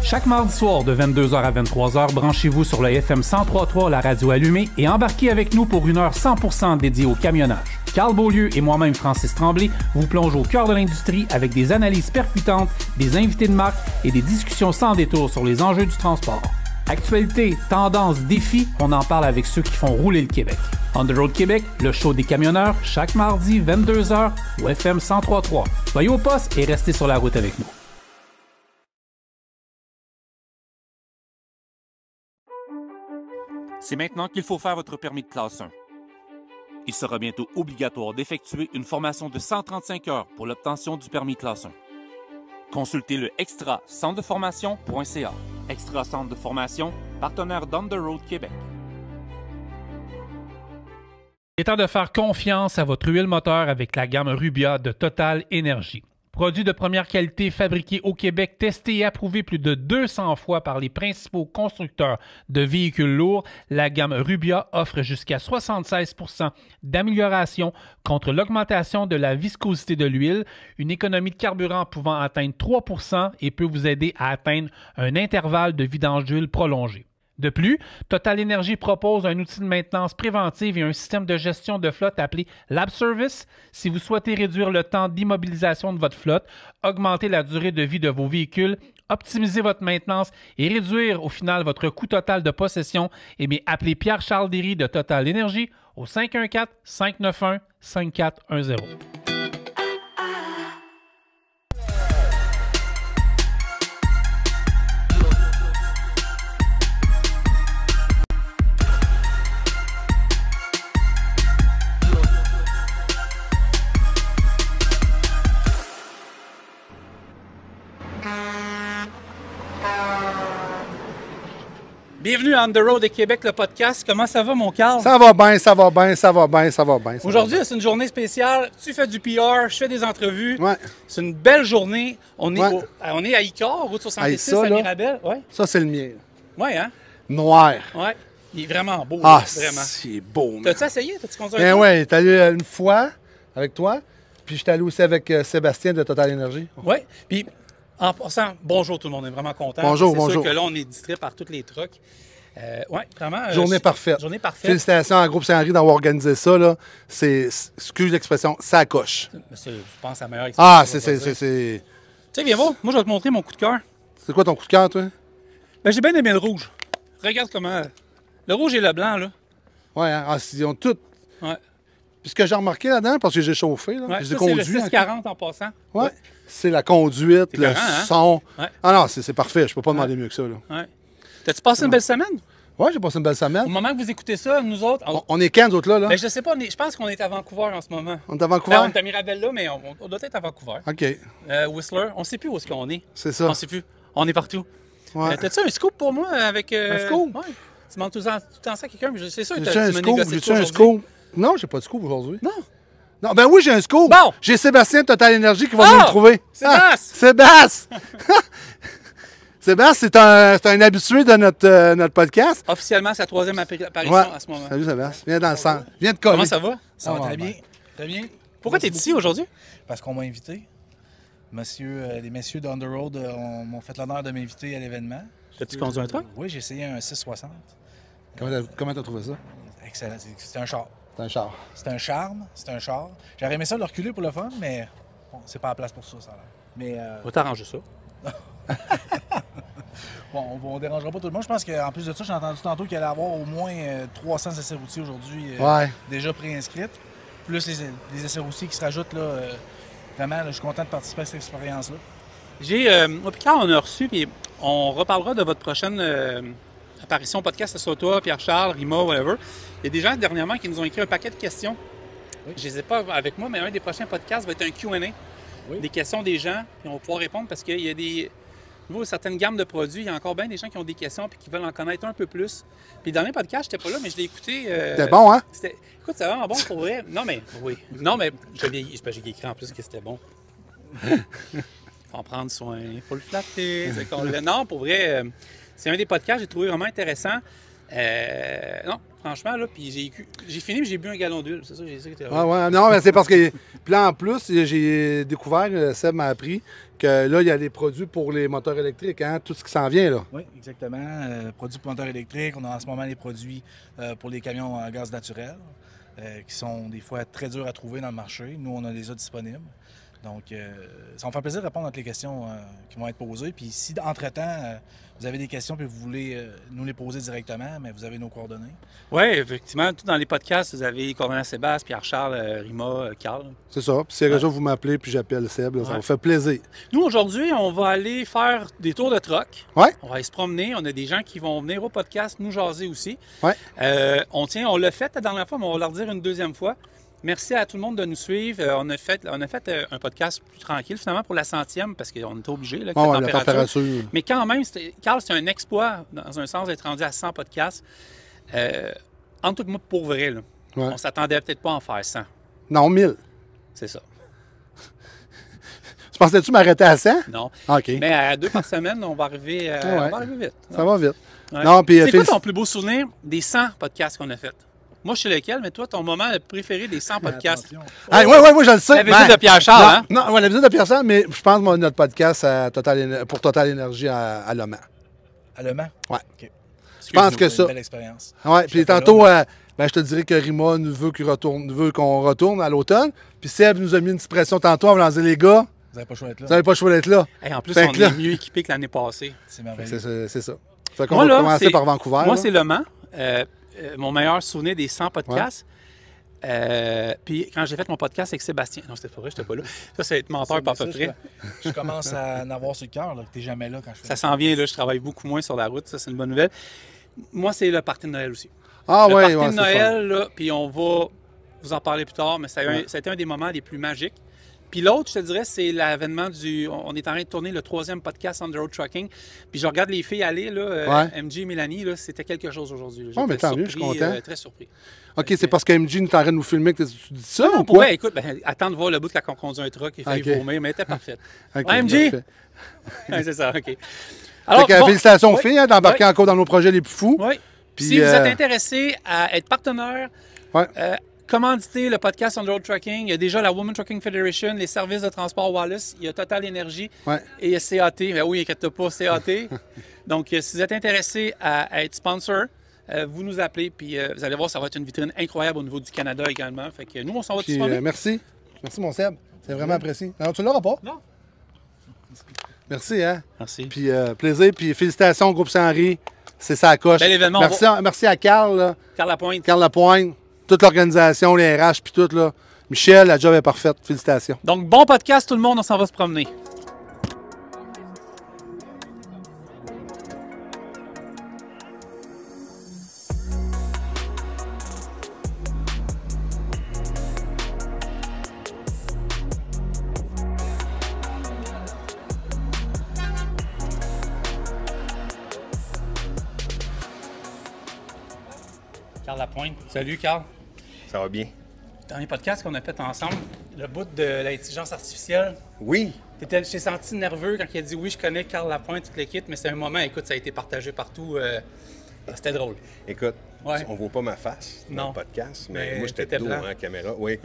Chaque mardi soir de 22h à 23h, branchez-vous sur le FM 103.3, la radio allumée, et embarquez avec nous pour une heure 100% dédiée au camionnage. Carl Beaulieu et moi-même, Francis Tremblay, vous plongeons au cœur de l'industrie avec des analyses percutantes, des invités de marque et des discussions sans détour sur les enjeux du transport. Actualité, tendances, défis, on en parle avec ceux qui font rouler le Québec. On the Road Québec, le show des camionneurs, chaque mardi 22h au FM 103.3. Soyez au poste et restez sur la route avec nous. C'est maintenant qu'il faut faire votre permis de classe 1. Il sera bientôt obligatoire d'effectuer une formation de 135 heures pour l'obtention du permis classe 1. Consultez le extra-centre-de-formation.ca. Extra Centre de formation, partenaire d'On the Road Québec. Il est temps de faire confiance à votre huile moteur avec la gamme Rubia de Total Énergie. Produit de première qualité fabriqué au Québec, testé et approuvé plus de 200 fois par les principaux constructeurs de véhicules lourds, la gamme Rubia offre jusqu'à 76% d'amélioration contre l'augmentation de la viscosité de l'huile, une économie de carburant pouvant atteindre 3% et peut vous aider à atteindre un intervalle de vidange d'huile prolongé. De plus, Total Énergie propose un outil de maintenance préventive et un système de gestion de flotte appelé Lab Service. Si vous souhaitez réduire le temps d'immobilisation de votre flotte, augmenter la durée de vie de vos véhicules, optimiser votre maintenance et réduire au final votre coût total de possession, eh bien, appelez Pierre-Charles Derry de Total Énergie au 514-591-5410. Bienvenue à On the Road de Québec, le podcast. Comment ça va, mon Carl? Ça va bien, ça va bien, ça va bien, ça va bien. Aujourd'hui, c'est une journée spéciale. Tu fais du PR, je fais des entrevues. Ouais. C'est une belle journée. On est, Ouais. on est à Icare, route 66, ça, à là. Mirabel. Ouais. Ça, c'est le mien. Ouais, hein? Noir. Ouais. Il est vraiment beau. Ah, là, vraiment. c'est beau, man. T'as-tu essayé? T'as-tu conduit Ben un ouais, t'es allé une fois avec toi, puis j'étais allé aussi avec Sébastien de Total Énergie. Oui. Puis, en passant, bonjour tout le monde. On est vraiment content. Bonjour, C'est bonjour. sûr que là, on est distrait par toutes les trucks. Oui, vraiment. Journée parfaite. Journée parfaite. Félicitations à Groupe Saint-Henri d'avoir organisé ça, là. C'est, excuse l'expression, ça coche. Monsieur, je pense à la meilleure Ah, expression, on va c'est... dire. Tu sais, viens voir. Moi, je vais te montrer mon coup de cœur. C'est quoi ton coup de cœur, toi? Ben, j'ai bien aimé le rouge. Regarde comment... Le rouge et le blanc, là. Ouais, hein? Ah, ils ont tout... Ouais. Puis ce que j'ai remarqué là-dedans, parce que j'ai chauffé, là, Ouais, j'ai ça, c'est conduit... le 640 en passant. Ouais. C'est la conduite, C'est le écœurant, hein? son. Ouais. Ah non, c'est parfait. Je peux pas demander mieux que ça, là. Ouais. T'as-tu passé une belle semaine? Ouais, j'ai passé une belle semaine. Au moment que vous écoutez ça, nous autres... On est quand, d'autres, là? Ben, je sais pas, je pense qu'on est à Vancouver en ce moment. On est à Vancouver? Ben, on est à Mirabel là, mais on doit être à Vancouver. OK, Whistler, on sait plus où est-ce qu'on est. c'est ça. On sait plus. On est partout. Ouais. T'as-tu un scoop pour moi avec... Un scoop? Ouais. Tu demandes tout le temps ça à quelqu'un, mais c'est sûr que J'ai tu un m'as scoop? négocié J'ai-tu ça un aujourd'hui. scoop? Non, j'ai pas de scoop aujourd'hui. Non. Non, ben oui, j'ai un scoop. Bon. J'ai Sébastien de Total Énergie qui va Ah! venir me trouver. Sébastien! Sébastien! Sébastien, c'est un habitué de notre podcast. Officiellement, c'est la troisième apparition Ouais. à ce moment. Salut Sébastien. Viens dans le centre. Viens te coller. Comment ça va? Ça va va très bien. bien. Très bien. Pourquoi t'es ici aujourd'hui? Parce qu'on m'a invité. Les messieurs d'On the Road m'ont fait l'honneur de m'inviter à l'événement. T'as-tu conduit un truck? Oui, j'ai essayé un 660. Comment t'as trouvé ça? Excellent. C'est un char. C'est un char. C'est un charme. C'est un char. J'aurais aimé ça le reculer pour le fun, mais bon, c'est pas la place pour ça, ça a l'air. Mais On va t'arranger ça. bon, on dérangera pas tout le monde. Je pense qu'en plus de ça, j'ai entendu tantôt qu'il allait y avoir au moins 300 essais routiers aujourd'hui Ouais. déjà préinscrites. Plus les essais routiers qui se rajoutent là. Vraiment, là, je suis content de participer à cette expérience-là. Moi, Pierre, on a reçu, puis on reparlera de votre prochaine apparition au podcast, que ce soit toi, Pierre-Charles, Rima, whatever. Il y a des gens dernièrement qui nous ont écrit un paquet de questions. Oui. Je ne les ai pas avec moi, mais un des prochains podcasts va être un Q&A. Oui. Des questions des gens, puis on va pouvoir répondre parce qu'il y a des... Au niveau de certaines gammes de produits, il y a encore bien des gens qui ont des questions et qui veulent en connaître un peu plus. Puis le dernier podcast, je n'étais pas là, mais je l'ai écouté. C'était bon, hein? Écoute, c'est vraiment bon pour vrai. Non, mais oui. Non, mais j'ai écrit en plus que c'était bon. Faut en prendre soin, faut le flatter. Non, pour vrai, c'est un des podcasts que j'ai trouvé vraiment intéressant. Non, franchement, là, puis j'ai fini, mais j'ai bu un gallon d'huile. C'est ça, j'ai dit que Ah ouais, non, mais c'est parce que. Puis là, en plus, j'ai découvert, Seb m'a appris, que là, il y a des produits pour les moteurs électriques, hein, tout ce qui s'en vient, là. Oui, exactement. Produits pour moteur électrique. On a en ce moment des produits pour les camions à gaz naturel qui sont des fois très durs à trouver dans le marché. Nous, on a les autres disponibles. Donc, ça va me faire plaisir de répondre à toutes les questions qui vont être posées. Puis si, entre-temps, vous avez des questions et vous voulez nous les poser directement, mais vous avez nos coordonnées. Oui, effectivement. Tout dans les podcasts, vous avez coordonnées Sébastien, Pierre-Charles, Rima, Carl. C'est ça. Puis si vous m'appelez, puis j'appelle Seb, là, ça Ouais. me fait plaisir. Nous, aujourd'hui, on va aller faire des tours de troc. Ouais. On va aller se promener. On a des gens qui vont venir au podcast nous jaser aussi. Ouais. On l'a fait la dernière fois, mais on va leur dire une deuxième fois. Merci à tout le monde de nous suivre. On a fait un podcast plus tranquille, finalement, pour la 100e, parce qu'on était obligé, là, avec Ah ouais, la la température. température. Mais quand même, Carl, c'est un exploit, dans un sens, d'être rendu à 100 podcasts. Entre tout moi, pour vrai, là, Ouais. on s'attendait peut-être pas à en faire 100. Non, 1000. C'est ça. Tu pensais-tu m'arrêter à 100? Non. Ah, OK. Mais à 2 par semaine, on va arriver, ouais. on va arriver vite. Ça va vite. Ouais. Non, puis C'est quoi félic- ton plus beau souvenir des 100 podcasts qu'on a fait? Moi, je sais lequel, mais toi, ton moment préféré des 100 podcasts? Attention. Ah, ouais, moi, je le sais. La visite Ben, de Pierre-Charles, hein? Non, ouais, la visite de Pierre-Charles, mais je pense que notre podcast pour Total Énergie à Le Mans. À Le Mans? Ouais. OK. Je pense que C'est ça. une belle expérience. Ouais, puis J'étais pas tantôt, là, je te dirais que Rima nous veut qu'on retourne à l'automne. Puis Seb nous a mis une petite pression tantôt en voulant dire, les gars, Vous n'avez pas le choix d'être vous là. n'avez pas le choix d'être là. Hey, en plus, Fait on que là- est mieux équipés que l'année passée. C'est merveilleux. C'est ça. Fait qu'on Moi, va là, commencer c'est- par Vancouver. Moi, là. c'est Le Mans. Mon meilleur souvenir des 100 podcasts. Puis quand j'ai fait mon podcast avec Sébastien. Non, c'était pas vrai, j'étais pas là. Ça, c'est être menteur par peu près. Je commence à en avoir sur le cœur, là, que tu n'es jamais là quand je fais Ça s'en vient, là. Je travaille beaucoup moins sur la route. Ça, c'est une bonne nouvelle. Moi, c'est le party de Noël aussi. Ah Le ouais, party ouais, de c'est fun. Noël, là, puis on va vous en parler plus tard, mais ça a été un des moments les plus magiques. Puis l'autre, je te dirais, c'est l'avènement du... On est en train de tourner le 3e podcast On the Road Trucking. Puis je regarde les filles aller, là, MJ et Mélanie, là, c'était quelque chose aujourd'hui. Là. Oh, mais J'étais tant mieux, je suis surpris, content. très surpris. OK, c'est parce que MJ nous est en train de nous filmer que tu dis ça Non, ou pour quoi? vrai, écoute, attends de voir le bout quand on conduit un truck, il fait Ok. vomir, mais elle était parfaite. OK, Ouais, MJ? parfait. Ouais, c'est ça, OK. Fait Alors, que, bon, félicitations aux oui, filles hein, d'embarquer oui. encore dans nos projets les plus fous. oui. Puis, Si vous êtes intéressé à être partenaire, Ouais. commanditer le podcast On the Road Trucking, il y a déjà la Women Trucking Federation, les services de transport Wallace, il y a Total Énergie Ouais. et il y a CAT. Ben oui, inquiète pas, CAT. Donc, si vous êtes intéressé à être sponsor, vous nous appelez, puis vous allez voir, ça va être une vitrine incroyable au niveau du Canada également. Fait que nous, on s'en va Puis, tout de suite. merci. Merci, mon Seb. C'est vraiment apprécié. Alors, tu l'auras pas? Non. Merci, hein? Merci. Puis, plaisir. Puis, félicitations au groupe Saint-Henri. C'est ça, coche. Bel événement, Merci à Carl, là. Carl Lapointe. Carl Lapointe, toute l'organisation, les RH, puis tout, là. Michel, la job est parfaite. Félicitations. Donc, bon podcast, tout le monde, on s'en va se promener. Carl Lapointe. Salut, Carl. Ça va bien? Dernier podcast qu'on a fait ensemble, le bout de l'intelligence artificielle. Oui. J'ai senti nerveux quand il a dit oui, je connais Carl Lapointe, toute l'équipe, mais c'est un moment, écoute, ça a été partagé partout. C'était drôle. Écoute, Ouais. on voit pas ma face dans Non. le podcast, mais Mais moi, j'étais t'étais dos blanc. en caméra. Oui.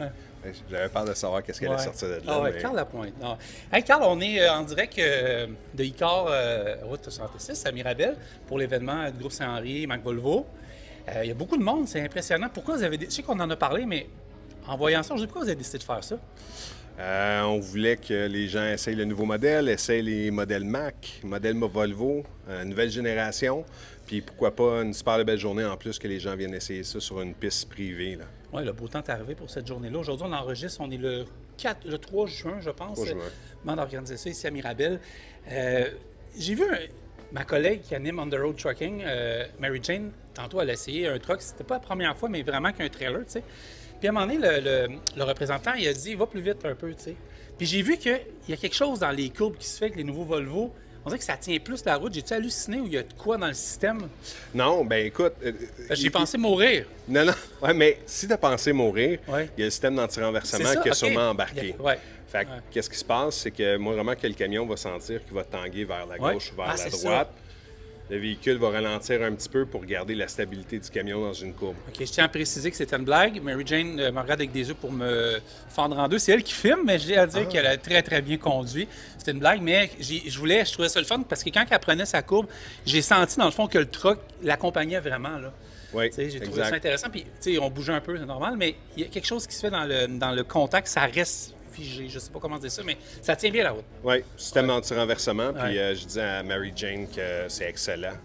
J'avais peur de savoir qu'est-ce qu'elle allait Ouais. sortir de là. Ah ouais, mais- Carl Lapointe. Non. Hey, Carl, on est en direct de Icar Route 66 à Mirabel pour l'événement du groupe Saint-Henri, Mac Volvo. Il y a beaucoup de monde, c'est impressionnant. Pourquoi vous avez... Je sais qu'on en a parlé, mais en voyant ça, je sais pourquoi vous avez décidé de faire ça. On voulait que les gens essayent le nouveau modèle, essayent les modèles Mac, modèle Volvo, nouvelle génération. Puis pourquoi pas une super belle journée en plus que les gens viennent essayer ça sur une piste privée. Là. Oui, le beau temps est arrivé pour cette journée-là. Aujourd'hui, on enregistre, on est le 3 juin, je pense. 3 juin. On a organisé ça ici à Mirabel. J'ai vu ma collègue qui anime On the Road Trucking, Mary Jane, tantôt, elle a essayé un truck. C'était pas la première fois, mais vraiment qu'un trailer, tu sais. Puis à un moment donné, le représentant, il a dit, va plus vite un peu, tu sais. Puis j'ai vu qu'il y a quelque chose dans les courbes qui se fait avec les nouveaux Volvo. On dirait que ça tient plus la route. J'ai-tu halluciné ou il y a de quoi dans le système? Non, ben écoute... J'ai pensé mourir. Non, non. Ouais, mais si tu as pensé mourir, Ouais. il y a le système C'est d'anti-renversement ça, qui a ok. sûrement embarqué. Ouais. Fait que, Ouais. qu'est-ce qui se passe? C'est que moi, vraiment, que le camion va sentir qu'il va tanguer vers la Ouais. gauche ou vers Ah, la c'est droite. le véhicule va ralentir un petit peu pour garder la stabilité du camion dans une courbe. OK, je tiens à préciser que c'était une blague. Mary Jane me regarde avec des yeux pour me fendre en deux. C'est elle qui filme, mais j'ai à dire qu'elle a très, très bien conduit. C'était une blague, mais je trouvais ça le fun parce que quand elle prenait sa courbe, j'ai senti dans le fond que le truck l'accompagnait vraiment, là. Oui, j'ai trouvé ça intéressant. Puis, on bougeait un peu, c'est normal, mais il y a quelque chose qui se fait dans le contact, ça reste figé. Je sais pas comment dire ça, mais ça tient bien la route. Oui, système anti-renversement. Puis je disais à Mary Jane que c'est excellent.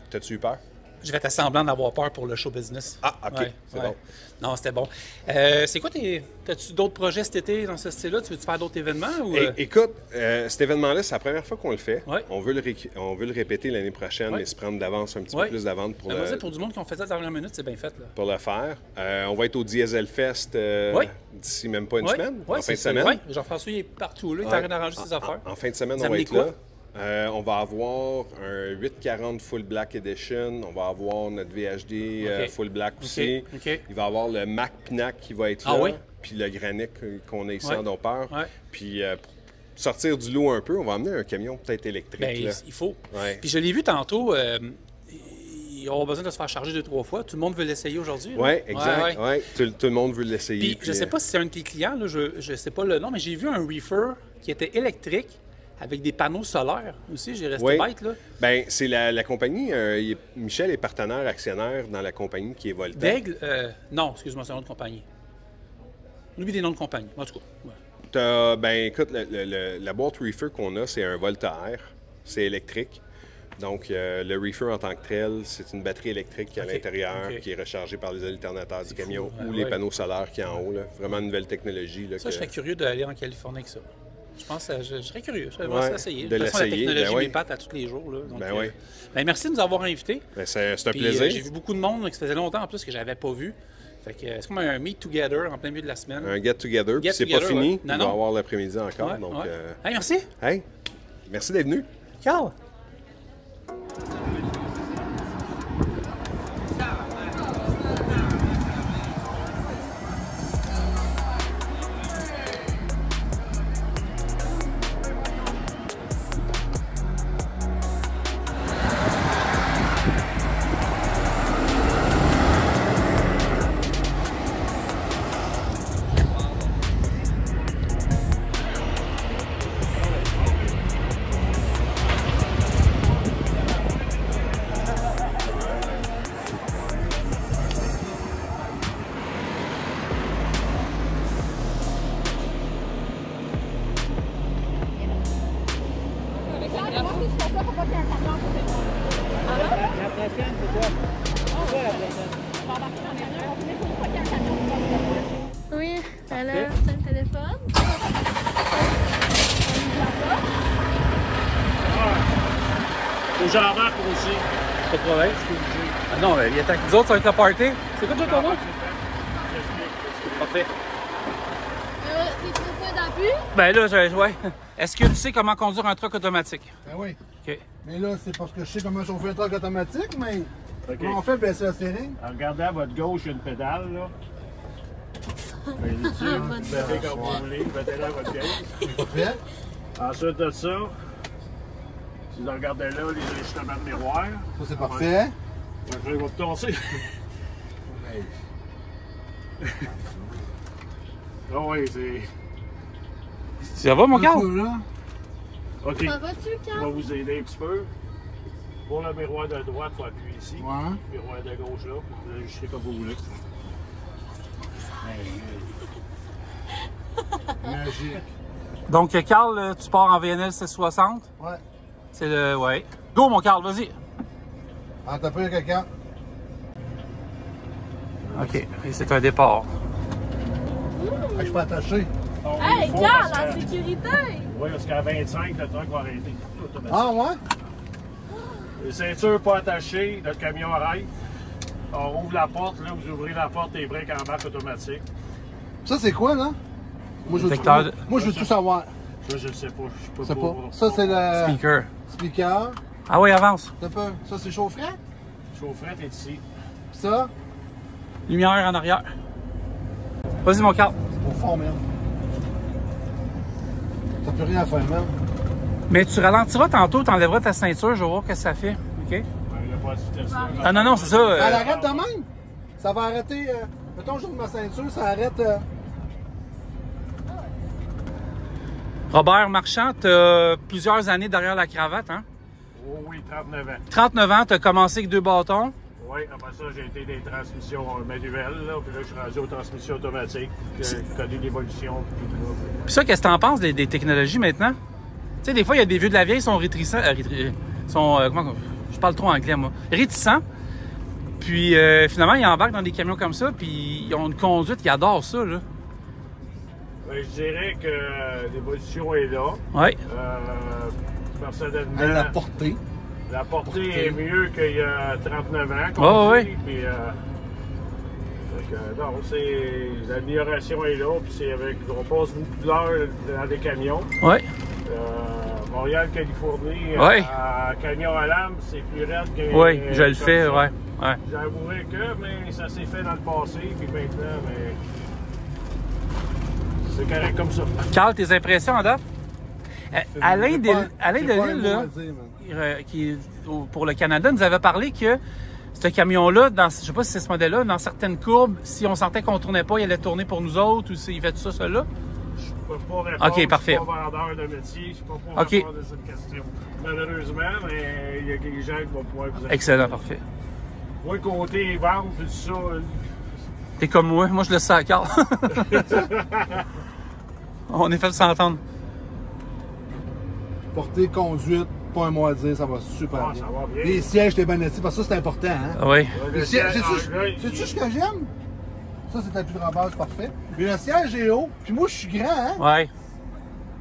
T'as-tu eu peur? Je vais t'assembler d'avoir peur pour le show business. Ah, OK, c'est bon. Non, c'était bon. C'est quoi t'as-tu d'autres projets cet été dans ce style-là? Tu veux-tu faire d'autres événements? Ou... Écoute, cet événement-là, c'est la première fois qu'on le fait. Ouais. On veut le répéter l'année prochaine et se prendre d'avance un petit peu plus d'avance pour pour du monde qui ont fait ça à la dernière minute, c'est bien fait. Là. Pour le faire. On va être au Diesel Fest d'ici même pas une semaine, en fin de semaine. Oui, Jean-François, il est partout. Là, il est en train d'arranger ses affaires. En fin de semaine, on va être là. On va avoir un 840 Full Black Edition. On va avoir notre VHD Full Black aussi. Il va y avoir le Mac Pinac qui va être là. Puis le Granic qu'on a ici en Dompeur. Puis pour sortir du lot un peu, on va emmener un camion peut-être électrique. Bien, il faut. Puis je l'ai vu tantôt. Ils auront besoin de se faire charger 2-3 fois. Tout le monde veut l'essayer aujourd'hui. Oui, exact. Tout le monde veut l'essayer. Puis je ne sais pas si c'est un de tes clients, là, je ne sais pas le nom, mais j'ai vu un reefer qui était électrique. Avec des panneaux solaires aussi, j'ai resté bête, là. Bien, c'est la compagnie. Michel est partenaire actionnaire dans la compagnie qui est Volta. D'Aigle? Non, excuse-moi, c'est un nom de compagnie. Lui, des noms de compagnie, en tout cas. Ben, écoute, la boîte reefer qu'on a, c'est un Volta Air. C'est électrique. Donc, le reefer en tant que tel, c'est une batterie électrique qui est à l'intérieur, qui est rechargée par les alternateurs du camion ou les panneaux solaires qui sont en haut. Là. Vraiment une nouvelle technologie. Là, ça, je serais curieux d'aller en Californie avec ça. Je pense que je serais curieux. Je vais essayer. De toute façon, la technologie ben m'épate à tous les jours. Là. Donc, merci de nous avoir invités. Ben, c'est un plaisir. J'ai vu beaucoup de monde qui ça faisait longtemps en plus que je n'avais pas vu. Fait que c'est comme un meet-together en plein milieu de la semaine. Un get-together. Puis c'est pas fini. Non, on va avoir l'après-midi encore. Donc, Hey, merci. Hey, merci d'être venu. Carl. Oui, elle a un téléphone. Et Jean-Marc aussi. Pas de problème. Ah non, il attend que nous autres, ça va être le party. C'est quoi ton nom? Parfait. T'es trop pas d'appui? Ben là, ouais. Est-ce que tu sais comment conduire un truck automatique? Ben oui. OK. Mais là, c'est parce que je sais comment chauffer un truck automatique, mais OK. comment on fait baisser la steering? Regardez à votre gauche, il y a une pédale, là. Mettez-le dessus, mettez comme vous voulez, mettez-le à votre gauche. C'est pas fait? Ensuite de ça, si vous regardez là, les ajustements de miroir. Ça, c'est parfait. Je vais vous tasser. Ah oui, c'est... Ça va, mon Carl? Là. OK, Ça va-tu, on Carl? va vous aider un petit peu. Pour le miroir de droite, il faut appuyer ici. Ouais. Le miroir de gauche là, puis vous ajustez comme vous voulez. Magique. Donc, Carl, tu pars en VNL 660? Ouais. C'est le... Ouais. Go, mon Carl, vas-y. Ah, t'as pris quelqu'un? OK. Et c'est un départ. Je suis pas attaché. Donc, Hey, il faut Carl, parce en que- sécurité! Oui, parce qu'à 25, le truck va arrêter. Automatique. Ah, ouais? Les ceintures pas attachées, notre camion arrête. On ouvre la porte, là, vous ouvrez la porte, les breaks embarquent automatique. Ça, c'est quoi, là? Moi, je veux, Détecteur de- moi, je veux tout savoir. Ça, je ne sais pas. Je C'est peux pas. Ça, c'est le Speaker. speaker. Ah oui, avance. T'as peur. Ça, c'est chaufferette. Chaufferette est ici. Puis ça, Lumière en arrière. Vas-y, mon Carl. c'est au fond, même. T'as plus rien à faire, même. Mais tu ralentiras tantôt, t'enlèveras ta ceinture, je vais voir ce que ça fait. OK. Il n'y a pas de vitesse là. Ah non, c'est ça. Elle arrête de même. Ça va arrêter. Mettons, je joue ma ceinture, ça arrête. Robert Marchand, tu as plusieurs années derrière la cravate, hein? Oh oui, 39 ans. 39 ans, tu as commencé avec 2 bâtons. Oui, après ça, j'ai été des transmissions manuelles, là, puis là, je suis rendu aux transmissions automatiques, connu l'évolution, puis tout là. Puis ça, qu'est-ce que tu en penses des technologies maintenant? Tu sais, des fois, il y a des vieux de la vieille qui sont réticents. Comment je parle trop anglais, moi. Réticents. Puis finalement, ils embarquent dans des camions comme ça, puis ils ont une conduite, ils adorent ça, là. Ben, je dirais que l'évolution est là. Oui. Personnellement, La portée. la portée est mieux qu'il y a 39 ans. Oh, oui. Puis, non, l'amélioration est là, puis c'est avec, on passe beaucoup d'heures dans des camions. Oui. Montréal, Californie, Ouais. camion à lame, c'est plus raide que... Oui, je le fais, ça. ouais. J'avouerais que, mais ça s'est fait dans le passé, puis maintenant, mais... C'est correct comme ça. Carl, tes impressions en date? Alain J'ai pas Delisle, un mot là, à dire, man. qui est pour le Canada, nous avait parlé que ce camion-là, je sais pas si c'est ce modèle-là, dans certaines courbes, si on sentait qu'on tournait pas, il allait tourner pour nous autres, ou s'il fait tout ça, cela? Je peux pas répondre, OK, parfait. je suis pas vendeur de métier, je peux pas OK. répondre à cette question. Malheureusement, mais il y a des gens qui vont pouvoir vous aider. Excellent, parfait. Moi, côté vente, tout ça, T'es comme moi je le sais à Carl. On est fait de s'entendre. Portée, conduite, pas un mot à dire, ça va super ah, bien. ça va bien. Les sièges, t'es bien assis, parce que ça, c'est important, hein? Oui. Le siège, sais-tu ce que j'aime? Ça, c'est ta plus grande base, parfait. Mais le siège est haut, puis moi, je suis grand, hein? Ouais.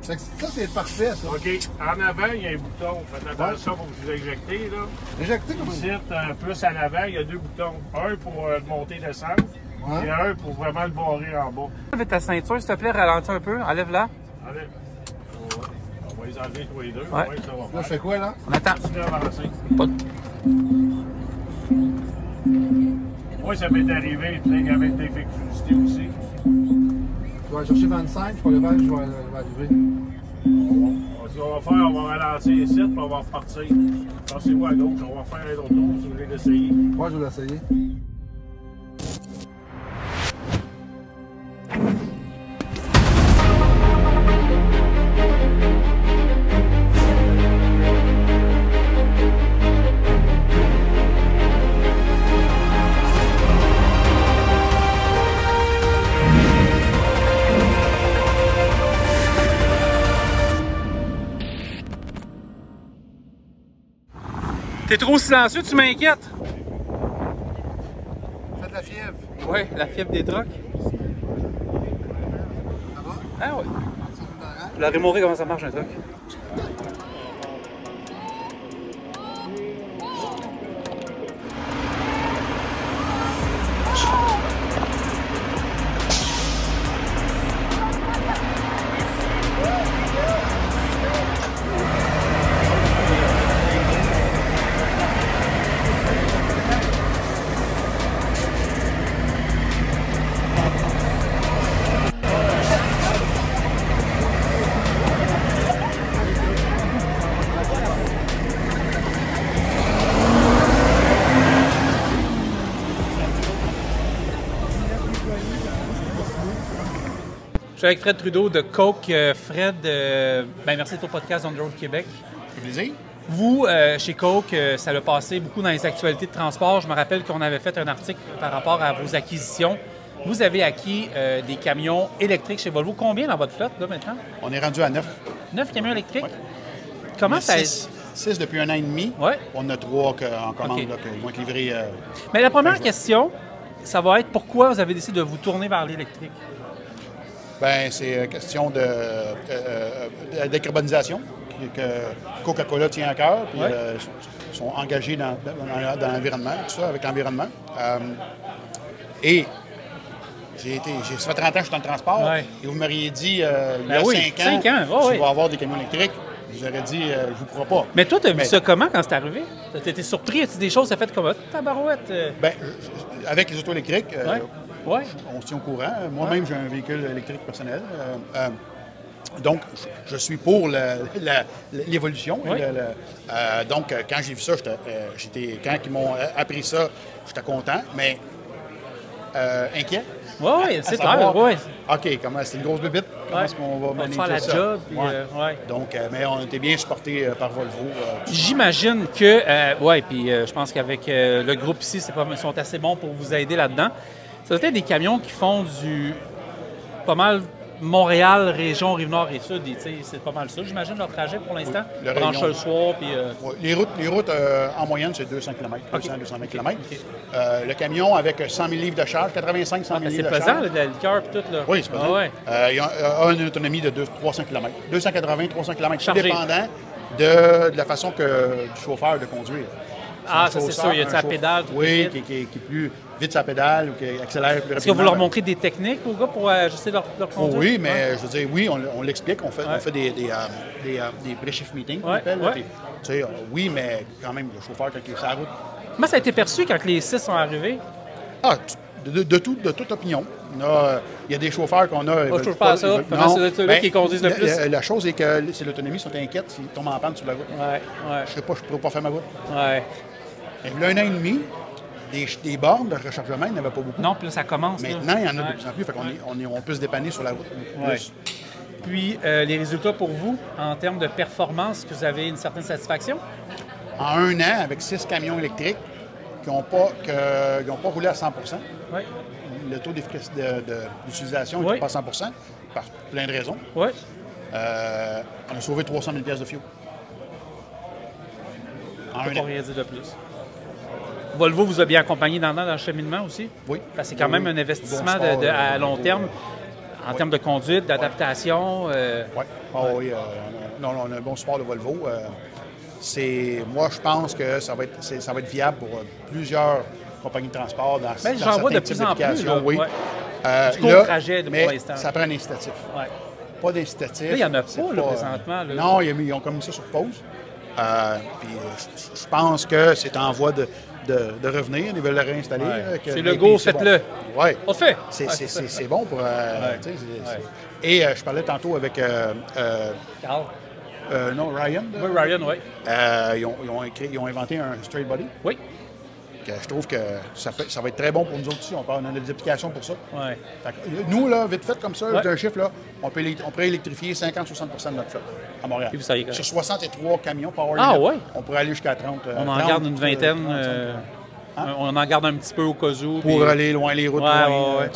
Fait que ça, c'est parfait, ça. OK. En avant, il y a un bouton. Faites attention pour vous éjecter, là. Éjecté comme Ici, plus en avant, il y a 2 boutons. Un pour monter et descendre, Ouais. et un pour vraiment le barrer en bas. Enlève ta ceinture, s'il te plaît, ralentis un peu. Enlève-la. Allez. On va les enlever tous les deux. Ouais. Ça va Là, je faire. fais quoi, là? On attend. Continuez à avancer. Pas de- Moi, ça m'est arrivé, plein avec des défectuosité aussi. Je vais aller chercher 25, je vais le faire, je vais arriver. Ce qu'on va faire, on va ralentir ici, puis on va repartir. Passez-vous à gauche, on va faire un autre tour si vous voulez l'essayer. Moi, je vais l'essayer. T'es trop silencieux, tu m'inquiètes. Faites la fièvre. Oui, la fièvre des trucks. Ça va? Ah oui. Ça vous l'arrête? La rémorée, comment ça marche un truck? Je suis avec Fred Trudeau de Coke. Fred, merci de ton podcast On the Road Québec. Ça fait plaisir. Vous, chez Coke, ça l'a passé beaucoup dans les actualités de transport. Je me rappelle qu'on avait fait un article par rapport à vos acquisitions. Vous avez acquis des camions électriques chez Volvo. Combien dans votre flotte, là, maintenant? On est rendu à 9. 9 camions électriques? Ouais. Comment ça... 6 depuis 1 an et demi. Ouais. On a 3 en commande OK. là, qui vont être livrés. Mais la première question, ça va être pourquoi vous avez décidé de vous tourner vers l'électrique? Ben, c'est question de décarbonisation que Coca-Cola tient à cœur. Puis, Ouais. sont engagés dans l'environnement, tout ça, avec l'environnement. Et ça fait 30 ans que je suis dans le transport. Ouais. Et vous m'auriez dit, il y Ben a oui, 5 ans, oh tu oui. vas avoir des camions électriques. Je vous aurais dit, je vous crois pas. Mais toi, tu as vu Mais- ça comment quand c'est arrivé? Tu été surpris? As-tu des choses, ça fait comme ah, tabarouette? Ben, avec les autos électriques, Ouais. Ouais. on se tient au courant. Moi-même, j'ai un véhicule électrique personnel. Donc, je suis pour l'évolution. Oui. Donc, quand j'ai vu ça, quand ils m'ont appris ça, j'étais content, mais inquiet. Oui, c'est clair. savoir, Ouais. OK, c'est une grosse bébite. Comment est-ce qu'on va manager faire la ça? job. Puis, Ouais. ouais. Donc, mais on était bien supportés par Volvo. J'imagine que, puis je pense qu'avec le groupe ici, ils sont assez bons pour vous aider là-dedans. Ça doit être des camions qui font pas mal Montréal, région, Rive-Nord et Sud. C'est pas mal ça, j'imagine, leur trajet pour l'instant. Le Branche Réunion. le soir, puis... Ouais, les routes en moyenne, c'est 200 km, 220 km. Le camion avec 100 000 livres de charge, 85-100 000 livres c'est de pesant, charge. là, de la liqueur et tout, là. Oui, c'est pesant. Ah ouais. Il a une autonomie de 300 km. 280-300 km, tout Chargé. dépendant de la façon du chauffeur de conduire. Ah, ça, c'est sûr. Il y a sa pédale. tout Oui, vite. qui est plus vite sa pédale ou qui accélère plus rapidement. Est-ce que vous leur montrez des techniques aux gars pour ajuster leur Oh, conduite? oui, mais je veux dire, oui, on l'explique. On fait des pré-shift meetings, qu'on appelle. Là, puis, tu sais, oui, mais quand même, le chauffeur, quand il est sur la route. Comment ça a été perçu quand les 6 sont arrivés? Ah, de toute opinion. Il y a des chauffeurs qu'on a. Je ne touche pas à ça. C'est ceux-là qui conduisent le plus. La chose est que c'est l'autonomie, sont inquiètes s'ils tombent en panne sur la route. Ouais. Je sais pas, je ne pourrais pas faire ma route. Ouais. Et il y a 1 an et demi, des bornes de rechargement, il n'y en avait pas beaucoup. Non, puis là, ça commence. là. Maintenant, il y en a de plus en plus. Fait on peut se dépanner sur la route beaucoup plus. Puis, les résultats pour vous, en termes de performance, que vous avez une certaine satisfaction? En 1 an, avec 6 camions électriques qui n'ont pas roulé à 100 Oui. le taux d'utilisation Oui. n'est pas à 100 par plein de raisons. Oui. On a sauvé 300 000 pièces de fuel. On ne peut pas rien dire de plus. Volvo vous a bien accompagné dans le cheminement aussi? Oui. Parce que c'est quand même un investissement à long terme, en termes de conduite, d'adaptation. Oui. On a un bon support de Volvo. Moi, je pense que ça va être viable pour plusieurs compagnies de transport dans J'en vois de certains plus types en plus. d'applications. Oui. Du court trajet pour mais l'instant. ça prend un incitatif. Ouais. Pas d'incitatif. Là, il n'y en a pas, là, présentement. Là. Non, ils ont comme ça sur pause. Puis je pense que c'est en voie de revenir. Ils veulent le réinstaller. Ouais. C'est le go, faites-le. Bon. Oui. On le fait. C'est bon pour... Et je parlais tantôt avec... Carl. Non, Ryan. Oui, Ryan, oui. Ils ont inventé un straight body. Oui. Je trouve que ça va être très bon pour nous autres aussi. On a des applications pour ça. Ouais. Nous, là, vite fait comme ça, d'un chiffre, là, on pourrait électrifier 50-60 de notre flotte à Montréal. Et vous savez, sur 63 camions Power Ah Unit, ouais? on pourrait aller jusqu'à 30. On en garde une vingtaine. On en garde un petit peu au cas où. Pour aller loin, les routes loin.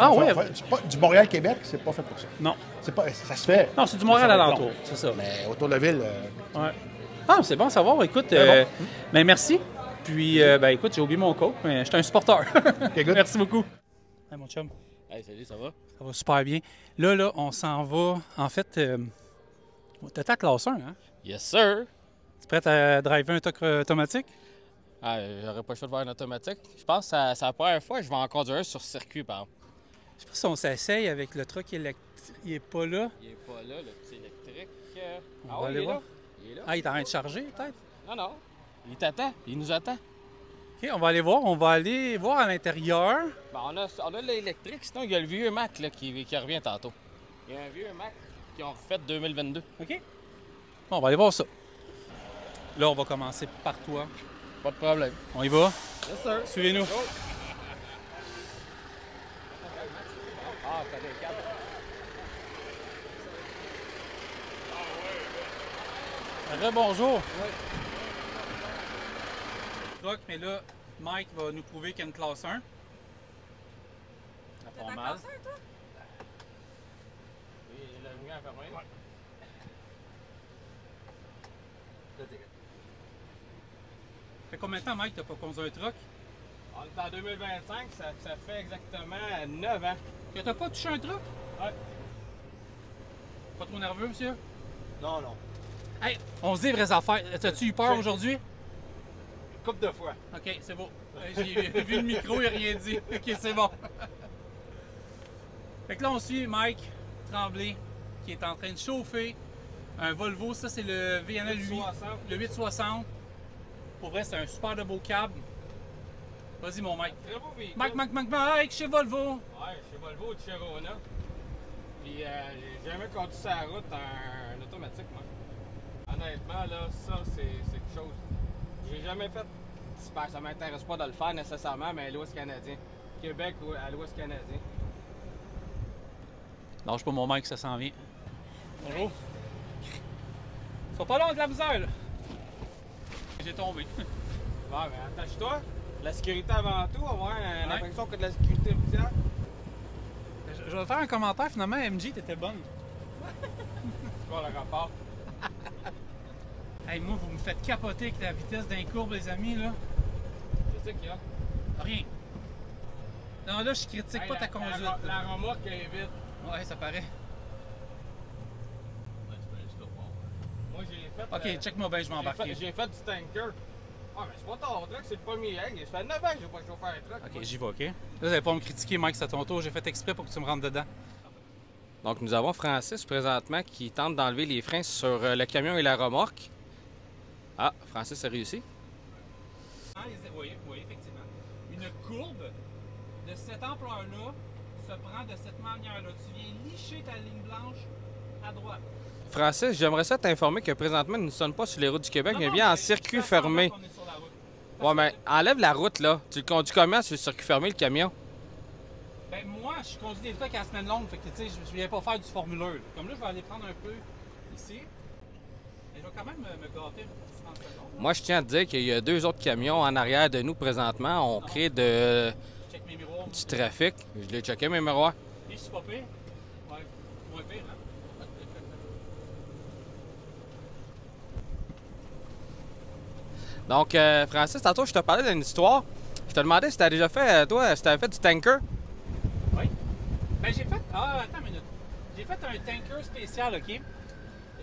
Du Montréal-Québec, c'est pas fait pour ça. Non. Ça se fait. Non, c'est du Montréal alentour, c'est ça. Mais autour de la ville... Ah, c'est bon à savoir. Écoute, mais merci. Puis, écoute, j'ai oublié mon coke, mais j'étais un supporter. Okay, good. Merci beaucoup. Hey, mon chum. Hey, salut, ça va? Ça va super bien. Là, on s'en va. En fait, t'as ta classe 1, hein? Yes, sir! Tu es prêt à driver un truck automatique? Ah, j'aurais pas le choix de voir un automatique. Je pense que c'est la première fois que je vais en conduire un sur circuit, par exemple. Je sais pas si on s'essaye avec le truck électrique. Il est pas là. Il est pas là, le petit électrique. On va aller voir. Il est là. Ah, il est en train de charger, peut-être? Non. Il t'attend. Il nous attend. OK, on va aller voir. On va aller voir à l'intérieur. Ben, on a l'électrique, sinon il y a le vieux Mac là, qui revient tantôt. Il y a un vieux Mac qui ont refait 2022. OK. Bon, on va aller voir ça. Là, on va commencer par toi. Pas de problème. On y va? Yes, sir. Suivez-nous. Ah, t'as des câbles. Rebonjour. Oui. Truck, mais là, Mike va nous prouver qu'il y a une classe 1. Pas mal. Oui, il a mis à fermer. Ouais. Fait combien de temps, Mike, t'as pas conduit un truck? On est en 2025, ça fait exactement 9 ans. Que t'as pas touché un truck? Ouais. Pas trop nerveux, monsieur? Non. Hey, on se dit vraies affaires. T'as-tu eu peur aujourd'hui? Une couple de fois. OK, c'est beau. J'ai vu le micro, il n'a rien dit. OK, c'est bon. Fait que là, on suit Mike Tremblay qui est en train de chauffer un Volvo. Ça, c'est le VNL 860. Pour vrai, c'est un super de beau câble. Vas-y, mon Mike. Très beau véhicule. Mike, chez Volvo. Ouais, chez Volvo ou chez Rona. Puis j'ai jamais conduit sur la route un automatique, moi. Honnêtement, là, ça, c'est quelque chose. J'ai jamais fait. Ben, ça m'intéresse pas de le faire nécessairement, mais à l'Ouest canadien. Québec ou à l'Ouest canadien. Lâche pas mon mec, ça s'en vient. Bonjour. Ils sont pas loin de la misère, là. J'ai tombé. Bon, ben attache-toi. La sécurité avant tout, on va avoir l'impression que de la sécurité routière. Je vais faire un commentaire, finalement, MJ, t'étais bonne. C'est quoi le rapport? Hey, moi, vous me faites capoter avec la vitesse d'un courbe, les amis, là. C'est ça qu'il y a. Rien. Non, là, je critique pas ta conduite. La remorque est vite. Ouais, ça paraît. Moi, j'ai fait... Ok, check-moi bien, je vais embarquer. J'ai fait du tanker. Ah, mais c'est pas ton truck, c'est le premier règle. Ça fait 9 ans que j'ai pas chauffé un truck. Ok, j'y vais, ok? Là, vous allez pas me critiquer, Mike, c'est à ton tour. J'ai fait exprès pour que tu me rentres dedans. Donc, nous avons Francis présentement qui tente d'enlever les freins sur le camion et la remorque. Ah, Francis a réussi. Oui, effectivement. Une courbe de cette ampleur-là se prend de cette manière-là. Tu viens licher ta ligne blanche à droite. Francis, j'aimerais ça t'informer que présentement, nous ne sommes pas sur les routes du Québec, mais bien en circuit fermé. Ouais, mais enlève la route, là. Tu le conduis comment sur le circuit fermé, le camion? Ben moi, je conduis des trucs à la semaine longue, fait que tu sais, je viens pas faire du formuleur. Comme là, je vais aller prendre un peu ici. Mais je vais quand même me gâter un petit 30 secondes. Moi, je tiens à te dire qu'il y a 2 autres camions en arrière de nous présentement. On crée du trafic. Je l'ai checké, mes miroirs. Et je suis pas pire? Ouais, moins pire, hein? Donc, Francis, tantôt, je te parlais d'une histoire. Je te demandais si tu as déjà fait, toi, si tu avais fait du tanker. Oui. Ben, j'ai fait. Ah, attends une minute. J'ai fait un tanker spécial, OK? Puis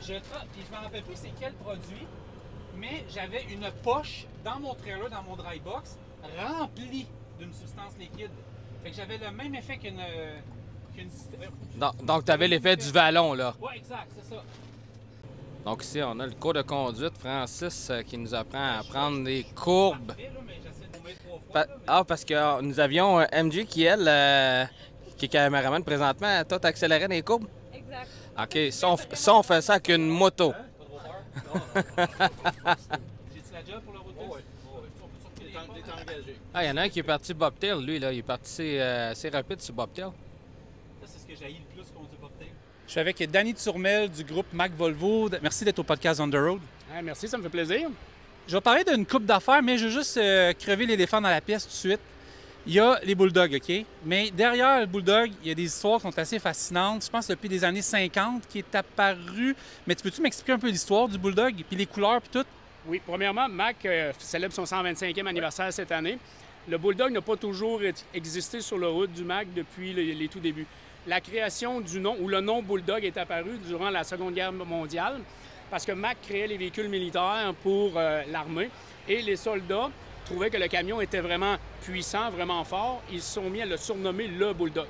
je me rappelle plus c'est quel produit, mais j'avais une poche dans mon trailer, dans mon dry box, remplie d'une substance liquide. Fait que j'avais le même effet qu'une. Donc, tu avais l'effet du vallon, là. Oui, exact, c'est ça. Donc, ici, on a le cours de conduite, Francis, qui nous apprend à prendre des courbes. Parce que nous avions MJ qui, elle, qui est caméraman présentement. Toi, t'accélérais des courbes? Exact. OK, ça, on fait ça avec une moto. J'ai-tu la job pour le route? Oui. T'es engagé. Ah, il y en a un qui est parti bobtail, lui, là. Il est parti assez rapide sur bobtail. Ça, c'est ce que j'haïs le plus conduire bobtail. Je suis avec Danny Turmel du groupe Mac Volvo. Merci d'être au podcast On The Road. Ah, merci, ça me fait plaisir. Je vais parler d'une coupe d'affaires, mais je veux juste crever l'éléphant dans la pièce tout de suite. Il y a les bulldogs, OK? Mais derrière le bulldog, il y a des histoires qui sont assez fascinantes. Je pense depuis les années 50 qui est apparu. Mais peux-tu m'expliquer un peu l'histoire du bulldog, puis les couleurs, puis tout? Oui, premièrement, Mac célèbre son 125e anniversaire cette année. Le bulldog n'a pas toujours existé sur la route du Mac depuis les tout débuts. La création du nom, ou le nom bulldog est apparu durant la Seconde Guerre mondiale, parce que Mac créait les véhicules militaires pour l'armée, et les soldats trouvaient que le camion était vraiment puissant, vraiment fort. Ils se sont mis à le surnommer le bulldog.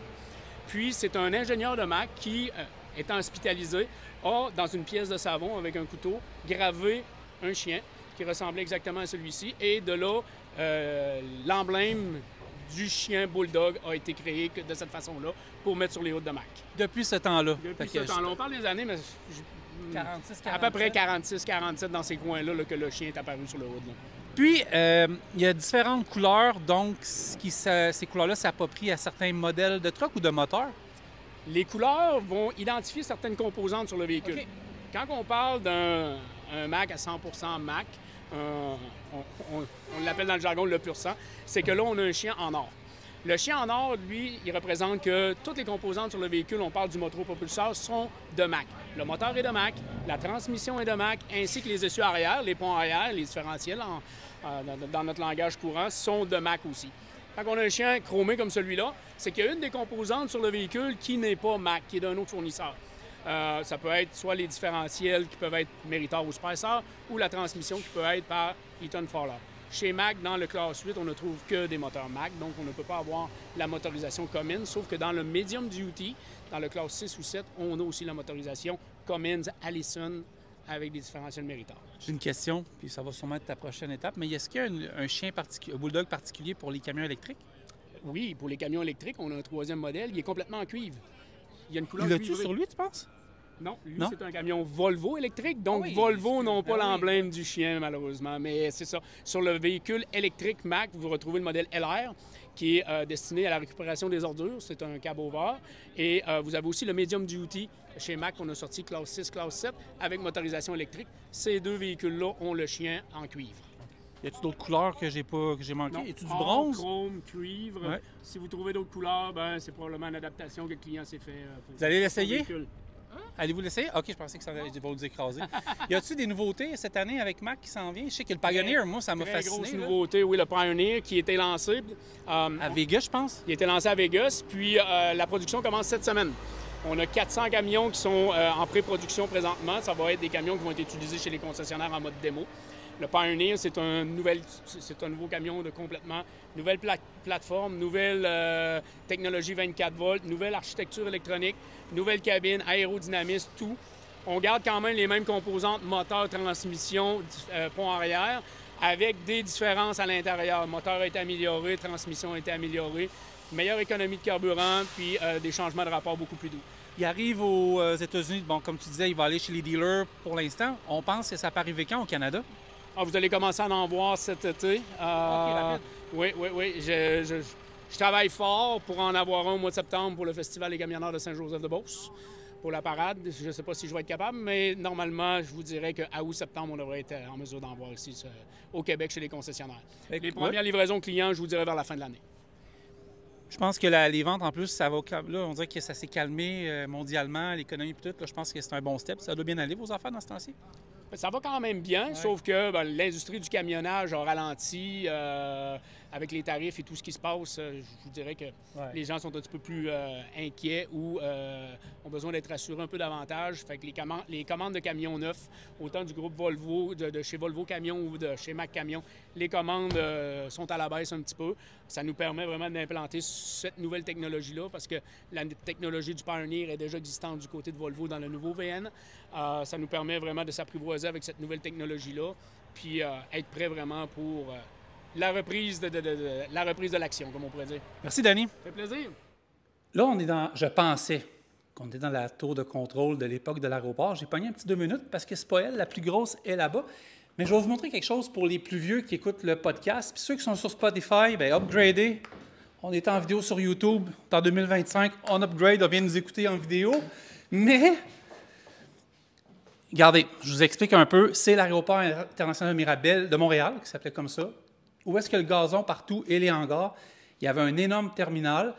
Puis, c'est un ingénieur de Mac qui, étant hospitalisé, a, dans une pièce de savon avec un couteau, gravé un chien qui ressemblait exactement à celui-ci. Et de là, l'emblème du chien bulldog a été créé de cette façon-là pour mettre sur les routes de Mac. Depuis ce temps-là? Depuis ce temps-là. On parle des années, mais 46, 47. À peu près 46, 47 dans ces coins-là là, que le chien est apparu sur le route. Là. Puis, il y a différentes couleurs, donc ces couleurs-là s'approprient à certains modèles de truck ou de moteur? Les couleurs vont identifier certaines composantes sur le véhicule. Okay. Quand on parle d'un Mac à 100% Mac, on l'appelle dans le jargon le pur sang, c'est que là, on a un chien en or. Le chien en or, lui, il représente que toutes les composantes sur le véhicule, on parle du motopropulseur, sont de Mac. Le moteur est de Mac, la transmission est de Mac, ainsi que les essieux arrière, les ponts arrière, les différentiels dans notre langage courant sont de Mac aussi. Quand on a un chien chromé comme celui-là, c'est qu'il y a une des composantes sur le véhicule qui n'est pas Mac, qui est d'un autre fournisseur. Ça peut être soit les différentiels qui peuvent être Meritor ou Spicer, ou la transmission qui peut être par Eaton Fowler. Chez Mac, dans le classe 8, on ne trouve que des moteurs Mac, donc on ne peut pas avoir la motorisation Cummins, sauf que dans le medium duty, dans le classe 6 ou 7, on a aussi la motorisation Cummins Allison avec des différentiels Meritor. J'ai une question, puis ça va sûrement être ta prochaine étape, mais est-ce qu'il y a un bulldog particulier pour les camions électriques? Oui, pour les camions électriques, on a un troisième modèle, il est complètement en cuivre. Il y a une couleur Il l'a-tu cuivrée. sur lui, tu penses? Non, lui, Non? c'est un camion Volvo électrique. Donc, Ah oui, Volvo n'ont pas ah oui. l'emblème du chien, malheureusement. Mais c'est ça. Sur le véhicule électrique Mack, vous retrouvez le modèle LR, qui est destiné à la récupération des ordures. C'est un cab-over. Et vous avez aussi le Medium Duty. Chez Mack, on a sorti classe 6, classe 7, avec motorisation électrique. Ces deux véhicules-là ont le chien en cuivre. Y a-tu d'autres couleurs que j'ai manqué? Non. Y a-tu du Or, bronze? chrome, cuivre. Ouais. Si vous trouvez d'autres couleurs, ben, c'est probablement une adaptation que le client s'est fait. Pour Vous allez l'essayer? son véhicule. Allez-vous l'essayer? OK, je pensais que ça allait vous écraser. Y a-tu des nouveautés cette année avec Mack qui s'en vient? Je sais que le Pioneer, moi, ça m'a Très fasciné. grosse là. nouveauté, oui, le Pioneer qui a été lancé. À Vegas, je pense. Il a été lancé à Vegas, puis la production commence cette semaine. On a 400 camions qui sont en pré-production présentement. Ça va être des camions qui vont être utilisés chez les concessionnaires en mode démo. Le Pioneer, c'est un nouveau camion de complètement nouvelle plateforme, nouvelle technologie 24 volts, nouvelle architecture électronique, nouvelle cabine, aérodynamisme, tout. On garde quand même les mêmes composantes, moteur, transmission, pont arrière, avec des différences à l'intérieur. Le moteur a été amélioré, transmission a été améliorée, meilleure économie de carburant, puis des changements de rapport beaucoup plus doux. Il arrive aux États-Unis. Bon, comme tu disais, il va aller chez les dealers pour l'instant. On pense que ça peut arriver quand au Canada? Ah, vous allez commencer à en voir cet été. rapide. Oui. Je travaille fort pour en avoir un au mois de septembre pour le Festival des camionneurs de Saint-Joseph-de-Beauce, pour la parade. Je ne sais pas si je vais être capable, mais normalement, je vous dirais qu'à août-septembre, on devrait être en mesure d'en voir ici au Québec chez les concessionnaires. Les premières livraisons clients, je vous dirais vers la fin de l'année. Je pense que les ventes, en plus, ça va. Là, on dirait que ça s'est calmé mondialement, l'économie et tout. Là, je pense que c'est un bon step. Ça doit bien aller, vos affaires, dans ce temps-ci? Ça va quand même bien, sauf que l'industrie du camionnage a ralenti avec les tarifs et tout ce qui se passe. Je vous dirais que les gens sont un petit peu plus inquiets ou ont besoin d'être rassurés un peu davantage. Fait que les commandes de camions neufs, autant du groupe Volvo, de chez Volvo Camions ou de chez Mack Camions, les commandes sont à la baisse un petit peu. Ça nous permet vraiment d'implanter cette nouvelle technologie-là parce que la technologie du Pioneer est déjà existante du côté de Volvo dans le nouveau VN. Ça nous permet vraiment de s'apprivoiser avec cette nouvelle technologie-là, puis être prêt vraiment pour la reprise de l'action, comme on pourrait dire. Merci, Danny. Ça fait plaisir. Là, je pensais qu'on était dans la tour de contrôle de l'époque de l'aéroport. J'ai pogné un petit 2 minutes parce que c'est pas elle, la plus grosse est là-bas. Mais je vais vous montrer quelque chose pour les plus vieux qui écoutent le podcast. Puis ceux qui sont sur Spotify, bien, upgradez. On est en vidéo sur YouTube. En 2025, on upgrade, on vient nous écouter en vidéo. Mais regardez, je vous explique un peu. C'est l'aéroport international Mirabel de Montréal, qui s'appelait comme ça. Où est-ce que le gazon partout et les hangars? Il y avait un énorme terminal.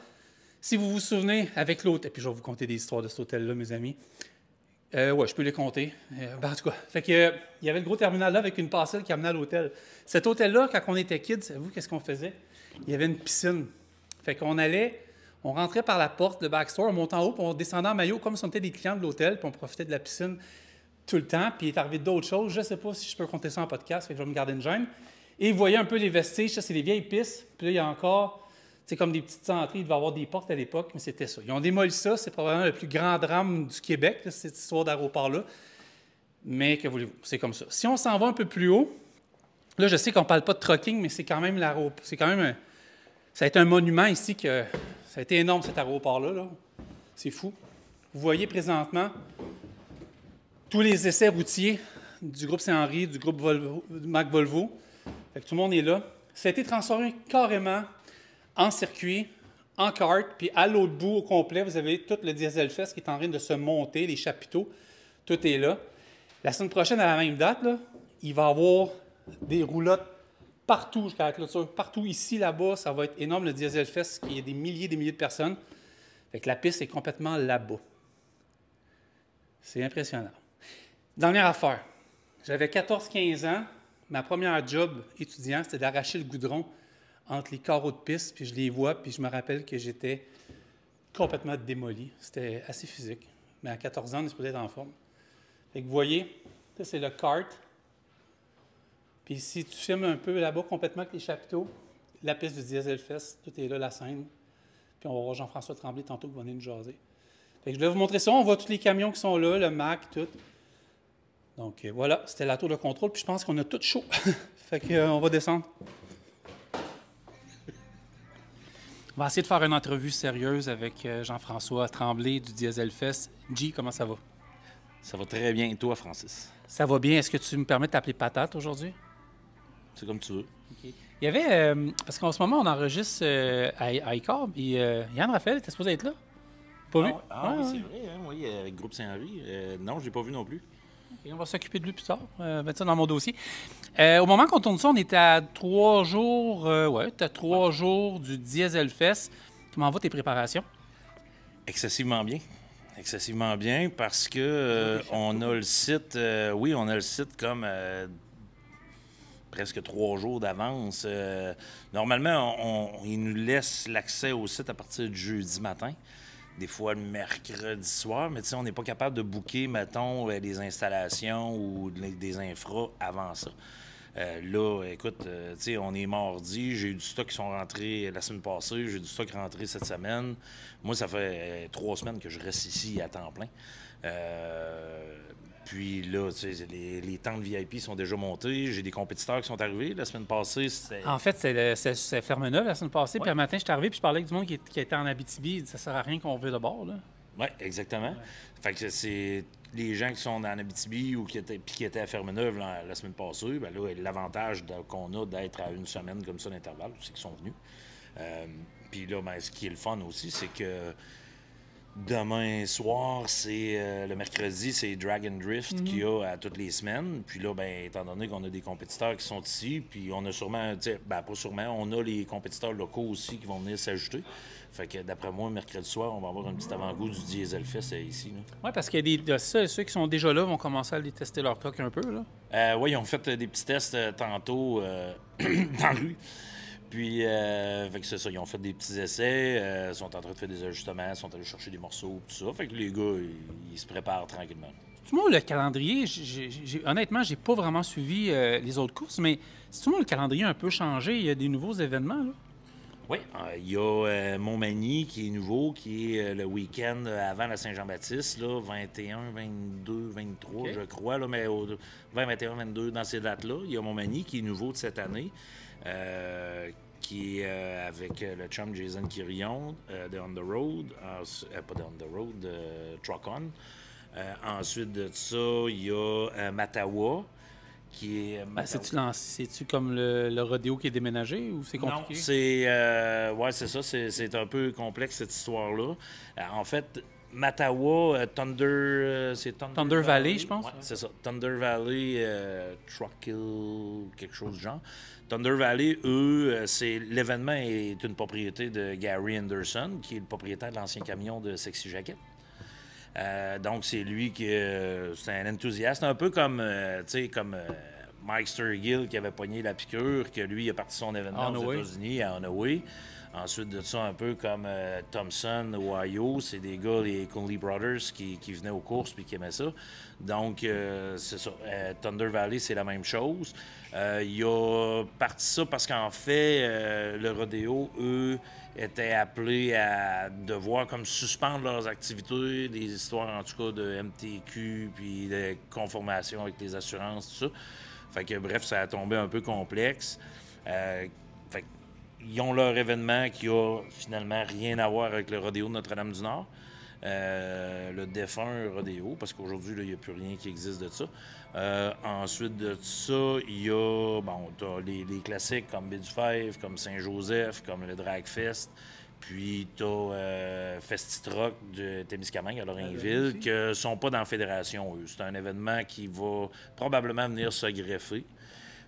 Si vous vous souvenez, avec l'hôtel, et puis je vais vous conter des histoires de cet hôtel-là, mes amis. Oui, je peux les compter. En tout cas, il y avait le gros terminal là avec une passerelle qui amenait à l'hôtel. Cet hôtel-là, quand on était kids, savez-vous qu'est-ce qu'on faisait? Il y avait une piscine. Fait qu'on on rentrait par la porte, le backstore, on montait en haut, puis on descendait en maillot comme si on était des clients de l'hôtel, puis on profitait de la piscine tout le temps. Puis il est arrivé d'autres choses. Je ne sais pas si je peux compter ça en podcast, fait que je vais me garder une gêne. Et vous voyez un peu les vestiges, ça, c'est les vieilles pistes. Puis là, il y a encore, c'est comme des petites entrées, il devait y avoir des portes à l'époque, mais c'était ça. Ils ont démoli ça, c'est probablement le plus grand drame du Québec, là, cette histoire d'aéroport-là. Mais que voulez-vous, c'est comme ça. Si on s'en va un peu plus haut, là, je sais qu'on ne parle pas de trucking, mais c'est quand même l'aéroport. C'est quand même ça a été un monument ici, ça a été énorme cet aéroport-là. Là. C'est fou. Vous voyez présentement tous les essais routiers du groupe Saint-Henri, du groupe Mack Volvo. Fait que tout le monde est là. Ça a été transformé carrément en circuit, en kart, puis à l'autre bout au complet, vous avez tout le Diesel Fest qui est en train de se monter, les chapiteaux, tout est là. La semaine prochaine, à la même date, là, il va y avoir des roulottes partout jusqu'à la clôture, partout ici, là-bas, ça va être énorme, le Diesel Fest, il y a des milliers de personnes. Fait que la piste est complètement là-bas. C'est impressionnant. Dernière affaire. J'avais 14-15 ans. Ma première job étudiant, c'était d'arracher le goudron entre les carreaux de piste, puis je les vois, puis je me rappelle que j'étais complètement démoli. C'était assez physique. Mais à 14 ans, on est supposé être en forme. Fait que vous voyez, ça c'est le kart. Puis si tu filmes un peu là-bas complètement avec les chapiteaux, la piste du Diesel Fest, tout est là, la scène. Puis on va voir Jean-François Tremblay tantôt qui va venir nous jaser. Fait que je vais vous montrer ça. On voit tous les camions qui sont là, le Mack, tout. Donc voilà, c'était la tour de contrôle. Puis je pense qu'on a tout chaud. Fait qu'on va descendre. On va essayer de faire une entrevue sérieuse avec Jean-François Tremblay du Diesel Fest. G, comment ça va? Ça va très bien. Et toi, Francis? Ça va bien. Est-ce que tu me permets de t'appeler Patate aujourd'hui? C'est comme tu veux. Okay. Il y avait... parce qu'en ce moment, on enregistre à ICOR, et Yann Raphaël était supposé être là. Pas vu? Oui, c'est vrai. Hein, oui, avec Groupe Saint-Henri. Non, je ne l'ai pas vu non plus. Okay, on va s'occuper de lui plus tard. Mettre ça dans mon dossier. Au moment qu'on tourne ça, on était à 3 jours... t'as 3 jours du Diesel Fest. Comment vont tes préparations? Excessivement bien. Excessivement bien parce que on a le site... oui, on a le site comme... presque 3 jours d'avance. Normalement, ils nous laissent l'accès au site à partir du jeudi matin, des fois le mercredi soir, mais on n'est pas capable de booker, mettons, des installations ou des infras avant ça. Là, écoute, on est mardi, j'ai eu du stock qui sont rentrés la semaine passée, j'ai du stock rentré cette semaine. Moi, ça fait 3 semaines que je reste ici à temps plein. Puis là, les tentes VIP sont déjà montées. J'ai des compétiteurs qui sont arrivés. La semaine passée, c'était... En fait, c'est Ferme-Neuve la semaine passée. Ouais. Puis un matin, je suis arrivé puis je parlais avec du monde qui était en Abitibi. Ça sert à rien qu'on veut de bord, là. Oui, exactement. Ouais. Fait que c'est les gens qui sont en Abitibi ou qui étaient à Ferme-Neuve la semaine passée. Bien là, l'avantage qu'on a d'être à une semaine comme ça d'intervalle, c'est qu'ils sont venus. Puis là, ben, ce qui est le fun aussi, c'est que demain soir, c'est le mercredi, c'est Dragon Drift qu'il y a à toutes les semaines. Puis là, ben, étant donné qu'on a des compétiteurs qui sont ici, puis on a sûrement, pas sûrement, on a les compétiteurs locaux aussi qui vont venir s'ajouter. Fait que d'après moi, mercredi soir, on va avoir un petit avant-goût du Diesel Fest ici. Oui, parce qu'il y a ceux qui sont déjà là vont commencer à aller tester leur coque un peu, là. Oui, ils ont fait des petits tests tantôt dans la rue. Puis, fait que c'est ça, ils ont fait des petits essais, sont en train de faire des ajustements, sont allés chercher des morceaux, tout ça. Fait que les gars, ils se préparent tranquillement. Moi, le calendrier, honnêtement, j'ai pas vraiment suivi les autres courses, mais moi, le calendrier a un peu changé. Il y a des nouveaux événements, là? Oui, il y a Montmagny qui est nouveau, qui est le week-end avant la Saint-Jean-Baptiste, là, 21, 22, 23, okay, je crois, là, mais 20, 21, 22, dans ces dates-là. Il y a Montmagny qui est nouveau de cette année. Qui est avec le chum Jason Quirion de On The Road, pas de On The Road, de Truck On. Ensuite de ça, il y a Matawa, qui est... C'est-tu comme le rodéo qui est déménagé ou c'est compliqué? Non, c'est... ouais, c'est ça, c'est un peu complexe cette histoire-là. En fait... Matawa, Thunder Valley, je pense. Ouais, c'est ça. Thunder Valley, Truckhill, quelque chose du genre. Thunder Valley, eux, l'événement est une propriété de Gary Anderson, qui est le propriétaire de l'ancien camion de Sexy Jacket. Donc, c'est lui qui c'est un enthousiaste, un peu comme, comme Mike Sturgill qui avait pogné la piqûre, que lui, il a parti son événement aux États-Unis, à Onaway. Ensuite de ça, un peu comme Thompson, Ohio, c'est des gars, les Conley Brothers, qui venaient aux courses puis qui aimaient ça. Donc, c'est ça. Thunder Valley, c'est la même chose. Il a parti ça parce qu'en fait, le rodéo, eux, étaient appelés à devoir comme suspendre leurs activités, des histoires en tout cas de MTQ, puis de conformation avec les assurances, tout ça. Fait que bref, ça a tombé un peu complexe. Fait ils ont leur événement qui a finalement rien à voir avec le rodéo de Notre-Dame-du-Nord, le défunt rodéo, parce qu'aujourd'hui, il n'y a plus rien qui existe de ça. Ensuite de ça, il y a t'as les classiques comme Baie-du-Fèvre, comme Saint-Joseph, comme le Drag Fest, puis t'as Festi-Truck de Témiscamingue à Lorrainville, qui ne sont pas dans la fédération, eux. C'est un événement qui va probablement venir se greffer.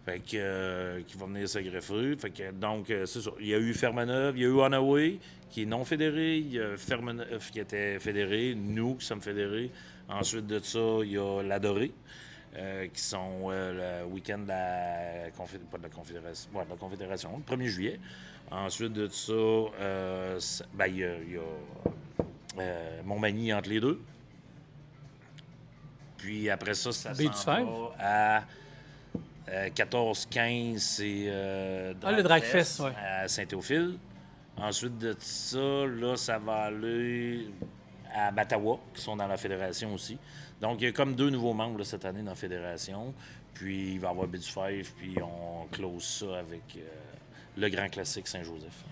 Fait que, qui va venir se greffer. Fait que, donc, c'est ça. Il y a eu Ferme-Neuve, il y a eu Onaway, qui est non fédéré. Il y a Ferme-Neuve qui était fédéré. Nous qui sommes fédérés. Ensuite de ça, il y a l'Adoré, qui sont le week-end de la Confédération. Ouais, de la Confédération, le 1er juillet. Ensuite de ça, il y a Montmagny entre les deux. Puis après ça, ça s'en va à... 14-15, c'est le Drag Fest, ouais, à Saint-Théophile. Ensuite de ça, là, ça va aller à Matawa, qui sont dans la fédération aussi. Donc, il y a comme 2 nouveaux membres là, cette année dans la fédération. Puis, il va y avoir Baie-du-Fèvre, puis on close ça avec le grand classique Saint-Joseph.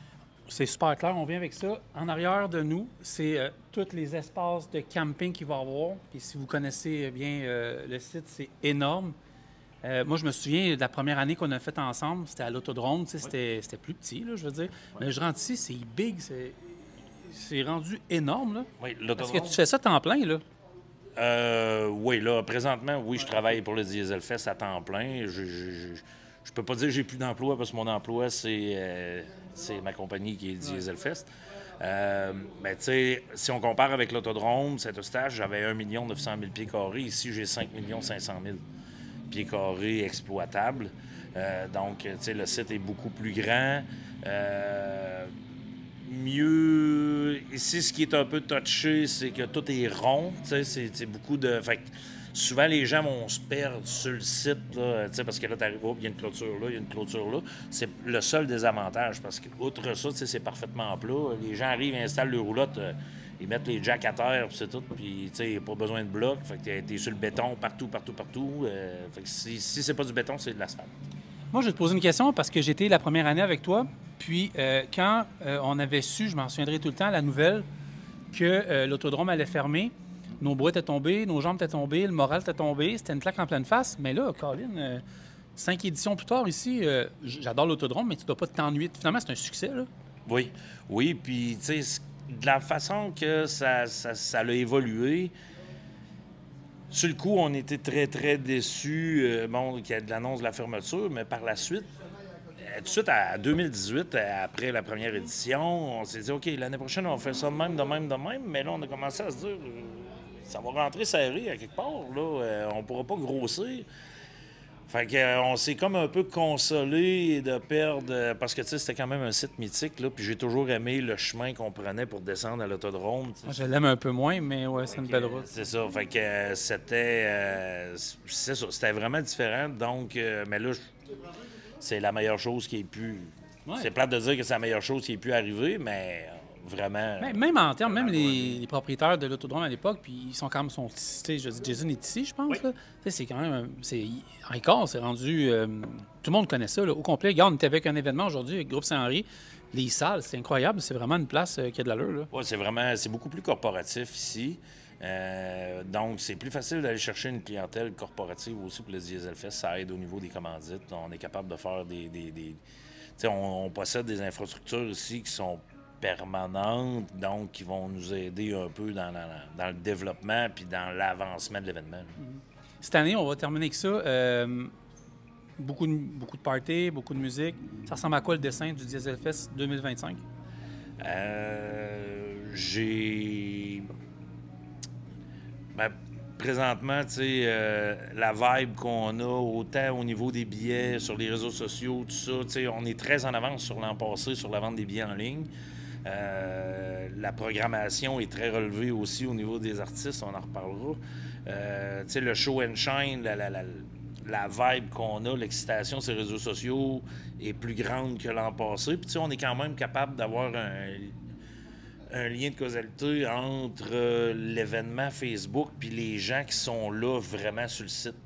C'est super clair, on vient avec ça. En arrière de nous, c'est tous les espaces de camping qu'il va y avoir. Et si vous connaissez bien le site, c'est énorme. Moi, je me souviens de la première année qu'on a fait ensemble, c'était à l'Autodrome, tu sais, c'était plus petit, là, je veux dire. Mais je rentre ici, c'est big, c'est rendu énorme, là. Oui, Est-ce que tu fais ça temps plein, là? Oui, là, présentement, oui, je travaille pour le Diesel Fest à temps plein. Je peux pas dire que j'ai plus d'emploi parce que mon emploi, c'est ma compagnie qui est Diesel Fest. Mais tu sais, si on compare avec l'Autodrome, Saint-Eustache, j'avais 1 900 000 pieds carrés. Ici, j'ai 5 500 000 pieds carrés exploitables. Donc, tu sais, le site est beaucoup plus grand. Mieux... Ici, ce qui est un peu touché, c'est que tout est rond. Tu sais, c'est beaucoup de... Fait que souvent, les gens vont se perdre sur le site, là, parce que là, tu arrives, il y a une clôture là, il y a une clôture là. C'est le seul désavantage, parce qu'outre ça, c'est parfaitement plat. Les gens arrivent, installent le roulotte, ils mettent les jacks à terre, puis c'est tout, puis il n'y a pas besoin de bloc. Fait que tu es sur le béton partout. Fait que si c'est pas du béton, c'est de l'asphalte. Moi, je vais te poser une question, parce que j'étais la première année avec toi, puis quand on avait su, je m'en souviendrai tout le temps, la nouvelle, que l'autodrome allait fermer, nos bras étaient tombés, nos jambes étaient tombées, le moral était tombé. C'était une claque en pleine face. Mais là, Colin, 5 éditions plus tard ici, j'adore l'autodrome, mais tu ne dois pas t'ennuyer. Finalement, c'est un succès, là. Oui. Puis, tu sais, de la façon que ça a évolué, sur le coup, on était très, très déçus qu'il y ait de l'annonce de la fermeture, mais par la suite, tout de suite, à 2018, après la première édition, on s'est dit, OK, l'année prochaine, on va faire ça de même, mais là, on a commencé à se dire, ça va rentrer serré à quelque part, là, on pourra pas grossir. Fait qu'on s'est comme un peu consolé de perdre, parce que, tu sais, c'était quand même un site mythique, là, puis j'ai toujours aimé le chemin qu'on prenait pour descendre à l'autodrome. Je l'aime un peu moins, mais ouais, c'est une belle route. C'est ça, fait que c'était vraiment différent, donc, mais là, c'est la meilleure chose qui ait pu... Ouais. C'est plate de dire que c'est la meilleure chose qui ait pu arriver, mais vraiment... Même en termes, même les propriétaires de l'autodrome à l'époque, puis ils sont quand même... Jason est ici, je pense. Oui. C'est quand même... Encore, c'est rendu... tout le monde connaît ça, là, au complet. Regarde, on était avec un événement aujourd'hui avec Groupe Saint-Henri. Les salles, c'est incroyable. C'est vraiment une place qui a de l'allure. Oui, c'est beaucoup plus corporatif ici. Donc, c'est plus facile d'aller chercher une clientèle corporative aussi pour le Diesel Fest. Ça aide au niveau des commandites. On est capable de faire on possède des infrastructures ici qui sont permanentes, donc qui vont nous aider un peu dans le développement puis dans l'avancement de l'événement. Cette année, on va terminer avec ça. Beaucoup de parties, beaucoup de musique. Ça ressemble à quoi le dessin du Diesel Fest 2025? Présentement, tu sais, la vibe qu'on a, autant au niveau des billets, sur les réseaux sociaux, tout ça, tu sais, on est très en avance sur l'an passé, sur la vente des billets en ligne. La programmation est très relevée aussi au niveau des artistes, on en reparlera. Tu sais, le show and shine, la vibe qu'on a, l'excitation sur les réseaux sociaux est plus grande que l'an passé. Puis, tu sais, on est quand même capable d'avoir un lien de causalité entre l'événement Facebook puis les gens qui sont là vraiment sur le site.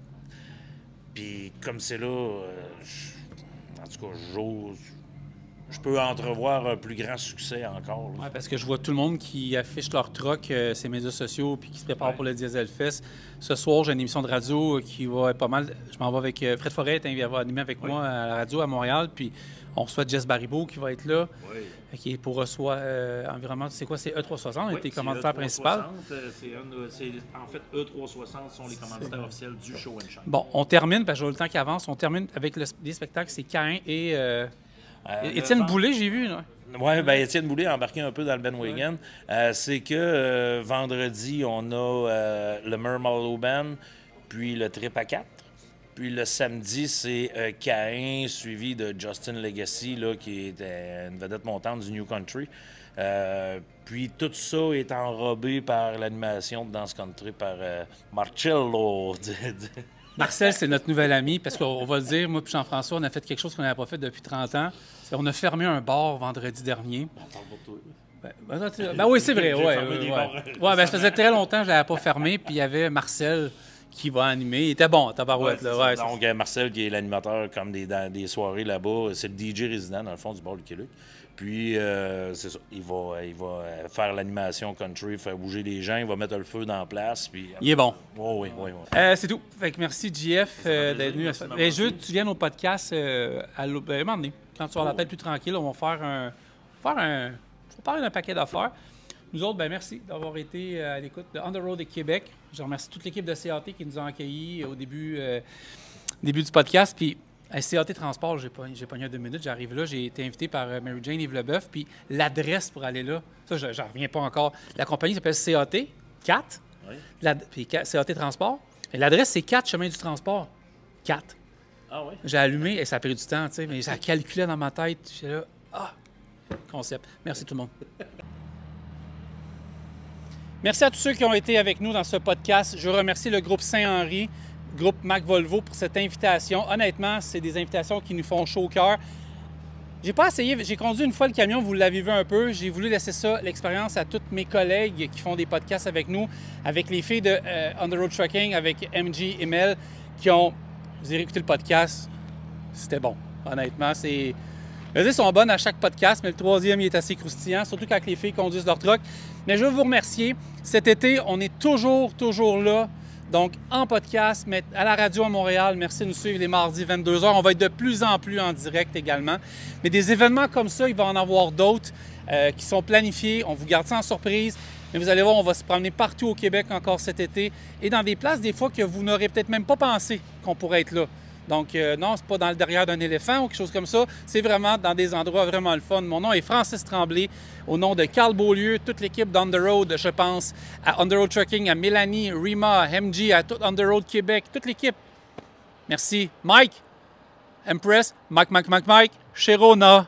Puis comme c'est là, en tout cas, je peux entrevoir un plus grand succès encore. Oui, parce que je vois tout le monde qui affiche leur truck, ses médias sociaux, puis qui se prépare pour le Diesel Fest. Ce soir, j'ai une émission de radio qui va être pas mal. Je m'en vais avec Fred Forêt, il va animer avec moi à la radio à Montréal, puis on reçoit Jess Baribeau qui va être là, qui est pour reçoit environnement. C'est quoi, c'est E360, tes commanditaires principaux? En fait, E360 sont les commanditaires officiels du Show and Shine. Bon, on termine, parce que je vois le temps qui avance, on termine avec les spectacles, c'est Caïn et Étienne Boulay, j'ai vu. Oui, bien, Étienne Boulay a embarqué un peu dans le bandwagon. C'est que vendredi, on a le Mermallow Band, puis le Trip à 4. Puis le samedi, c'est Caïn, suivi de Justin Legacy, là, qui est une vedette montante du New Country. Puis tout ça est enrobé par l'animation de Dance Country par Marcello. Marcel, c'est notre nouvel ami, parce qu'on va le dire, moi et Jean-François, on a fait quelque chose qu'on n'avait pas fait depuis 30 ans. On a fermé un bar vendredi dernier. Ben oui, c'est vrai. Ça faisait très longtemps que je ne l'avais pas fermé. Puis il y avait Marcel qui va animer. Il était bon, tabarouette. Ouais, là. Ouais, donc, Marcel, qui est l'animateur comme des soirées là-bas, c'est le DJ résident, dans le fond, du bord du Québec. Puis, c'est ça, il va faire l'animation country, faire bouger les gens, il va mettre le feu dans la place. Puis, il est bon. Oui. C'est tout. Fait que merci, JF, d'être venu. Je veux que tu viennes au podcast à un moment donné. Quand tu vas la tête plus tranquille, on va faire on va parler d'un paquet d'affaires. Nous autres, merci d'avoir été à l'écoute de On the Road de Québec. Je remercie toute l'équipe de CAT qui nous a accueillis au début du podcast. Puis, à CAT Transport, j'ai pogné 2 minutes. J'arrive là, j'ai été invité par Mary Jane Yves Leboeuf. Puis, l'adresse pour aller là, ça, j'en reviens pas encore. La compagnie s'appelle CAT 4. Oui. Puis, CAT Transport. Et l'adresse, c'est 4 Chemin du Transport. 4. Ah oui? J'ai allumé et ça a pris du temps, tu sais, mais ça calculait dans ma tête. J'étais là, concept. Merci tout le monde. Merci à tous ceux qui ont été avec nous dans ce podcast. Je remercie le groupe Saint-Henri, groupe Mac Volvo, pour cette invitation. Honnêtement, c'est des invitations qui nous font chaud au cœur. J'ai pas essayé, j'ai conduit une fois le camion, vous l'avez vu un peu. J'ai voulu laisser ça, l'expérience, à tous mes collègues qui font des podcasts avec nous, avec les filles de On the Road Trucking, avec MG et Mel, qui ont... Vous avez écouté le podcast, c'était bon. Honnêtement, c'est... Les idées sont bonnes à chaque podcast, mais le 3e, il est assez croustillant, surtout quand les filles conduisent leur truck. Mais je veux vous remercier. Cet été, on est toujours là. Donc, en podcast, mais à la radio à Montréal. Merci de nous suivre les mardis 22h. On va être de plus en plus en direct également. Mais des événements comme ça, il va en avoir d'autres qui sont planifiés. On vous garde ça en surprise. Mais vous allez voir, on va se promener partout au Québec encore cet été et dans des places, des fois, que vous n'aurez peut-être même pas pensé qu'on pourrait être là. Donc, non, c'est pas dans le derrière d'un éléphant ou quelque chose comme ça. C'est vraiment dans des endroits vraiment le fun. Mon nom est Francis Tremblay. Au nom de Carl Beaulieu, toute l'équipe d'On the Road, je pense à On the Road Trucking, à Mélanie, Rima, MG, à tout On the Road Québec, toute l'équipe. Merci. Mike, Empress, Mike, Sharona.